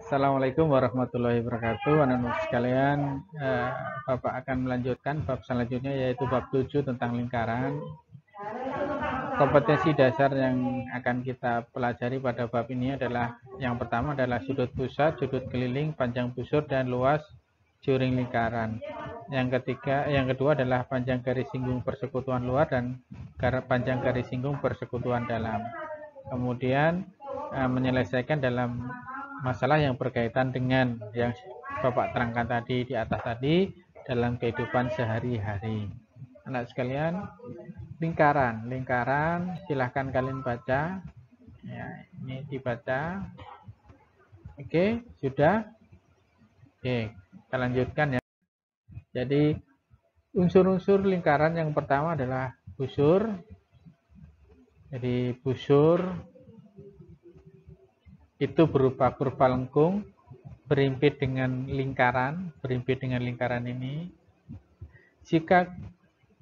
Assalamualaikum warahmatullahi wabarakatuh. Anak-anak sekalian, Bapak akan melanjutkan bab selanjutnya yaitu bab 7 tentang lingkaran. Kompetensi dasar yang akan kita pelajari pada bab ini adalah yang pertama adalah sudut pusat, sudut keliling, panjang busur dan luas juring lingkaran. Yang kedua adalah panjang garis singgung persekutuan luar dan panjang garis singgung persekutuan dalam. Kemudian menyelesaikan dalam masalah yang berkaitan dengan yang Bapak terangkan tadi di atas tadi dalam kehidupan sehari-hari. Anak sekalian, lingkaran silahkan kalian baca ya, ini dibaca. Oke, sudah. Oke, kita lanjutkan ya. Jadi unsur-unsur lingkaran yang pertama adalah busur. Jadi busur itu berupa kurva lengkung berimpit dengan lingkaran ini. Jika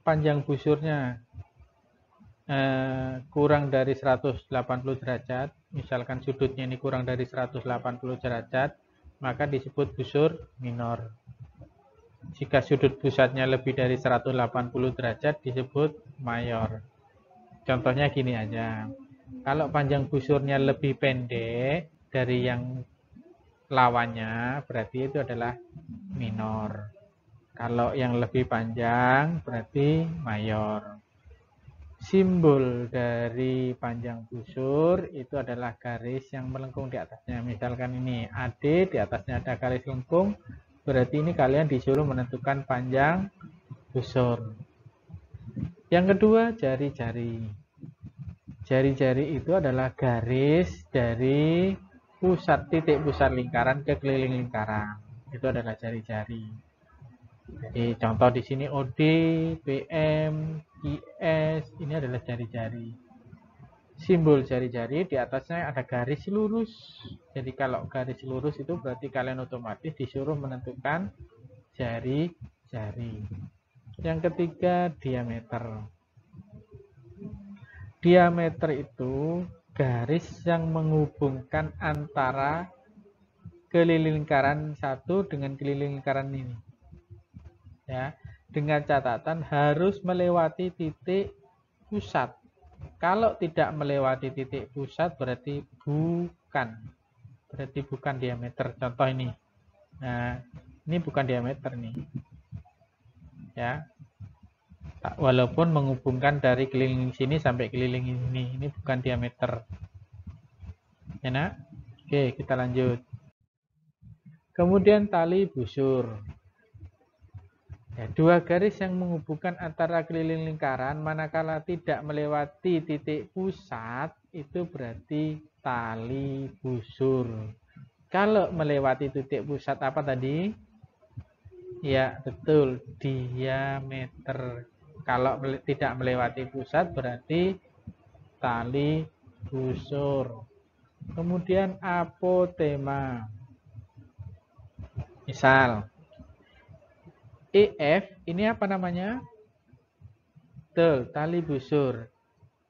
panjang busurnya kurang dari 180 derajat, misalkan sudutnya ini kurang dari 180 derajat, maka disebut busur minor. Jika sudut pusatnya lebih dari 180 derajat disebut mayor. Contohnya gini aja. Kalau panjang busurnya lebih pendek dari yang lawannya, berarti itu adalah minor. Kalau yang lebih panjang, berarti mayor. Simbol dari panjang busur itu adalah garis yang melengkung di atasnya. Misalkan ini AD, di atasnya ada garis lengkung, berarti ini kalian disuruh menentukan panjang busur. Yang kedua, jari-jari. Jari-jari itu adalah garis dari titik pusat lingkaran ke keliling lingkaran. Itu adalah jari-jari. Jadi contoh di sini OD, PM, IS, ini adalah jari-jari. Simbol jari-jari di atasnya ada garis lurus. Jadi kalau garis lurus itu berarti kalian otomatis disuruh menentukan jari-jari. Yang ketiga, diameter. Diameter itu garis yang menghubungkan antara keliling lingkaran satu dengan keliling lingkaran ini. Ya, dengan catatan harus melewati titik pusat. Kalau tidak melewati titik pusat berarti bukan diameter. Contoh ini. Nah, ini bukan diameter nih. Ya. Walaupun menghubungkan dari keliling sini sampai keliling ini bukan diameter. Ya, nak? Oke, kita lanjut. Kemudian tali busur. Ya, dua garis yang menghubungkan antara keliling lingkaran manakala tidak melewati titik pusat itu berarti tali busur. Kalau melewati titik pusat apa tadi? Ya, betul, diameter. Kalau tidak melewati pusat berarti tali busur. Kemudian apotema. Misal EF ini apa namanya? Betul, tali busur.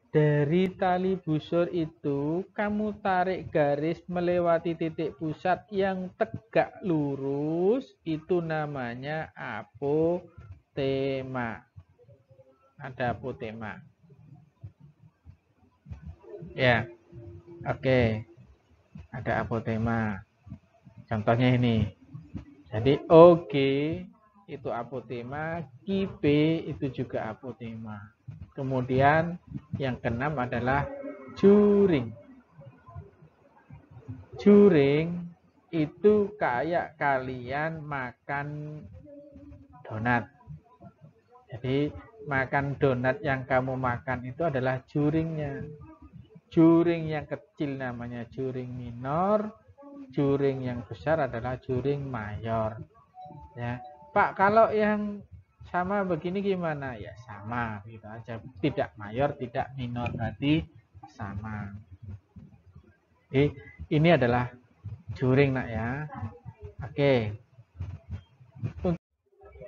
Dari tali busur itu kamu tarik garis melewati titik pusat yang tegak lurus, itu namanya apotema. Ada apotema. Ya. Oke. Ada apotema. Contohnya ini. Jadi OG itu apotema, QP itu juga apotema. Kemudian yang keenam adalah juring. Juring itu kayak kalian makan donat. Jadi makan donat yang kamu makan itu adalah juringnya. Juring yang kecil namanya juring minor, juring yang besar adalah juring mayor. Ya, Pak, kalau yang sama begini gimana? Ya sama, gitu aja. Tidak mayor, tidak minor, berarti sama. Jadi ini adalah juring, nak ya. Oke.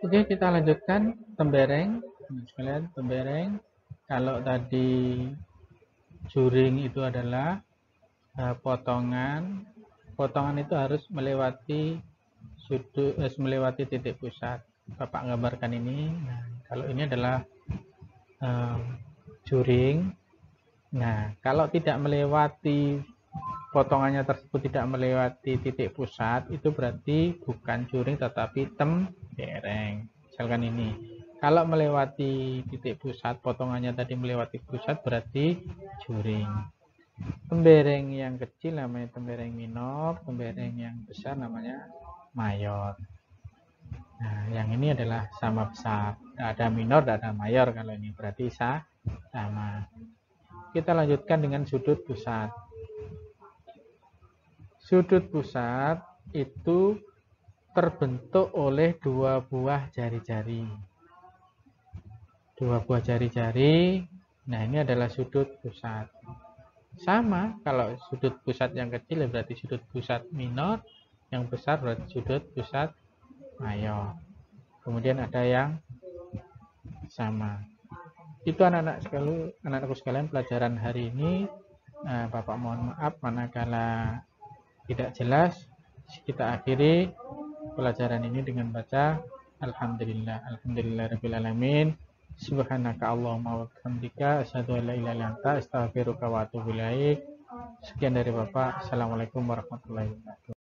Oke, kita lanjutkan tembereng. Sekalian tembereng. Kalau tadi juring itu adalah potongan potongan itu harus melewati melewati titik pusat. Bapak gambarkan ini. Nah, kalau ini adalah juring. Nah, kalau tidak melewati potongannya tersebut tidak melewati titik pusat, itu berarti bukan juring tetapi tembereng. Misalkan ini. Kalau melewati titik pusat, potongannya tadi melewati pusat berarti juring. Tembereng yang kecil namanya tembereng minor, tembereng yang besar namanya mayor. Nah, yang ini adalah sama besar. Tidak ada minor, tidak ada mayor. Kalau ini berarti sama. Kita lanjutkan dengan sudut pusat. Sudut pusat itu terbentuk oleh dua buah jari-jari. Dua buah jari-jari. Nah, ini adalah sudut pusat. Sama, kalau sudut pusat yang kecil ya berarti sudut pusat minor, yang besar berarti sudut pusat mayor. Kemudian ada yang sama. Itu anak-anakku sekalian pelajaran hari ini. Bapak mohon maaf manakala tidak jelas. Kita akhiri pelajaran ini dengan baca Alhamdulillahirabbil alamin. Subhanaka Allahumma wa bihamdika asyhadu an la ilaha illa anta astaghfiruka wa atubu ilaik. Sekian dari Bapak. Assalamualaikum warahmatullahi wabarakatuh.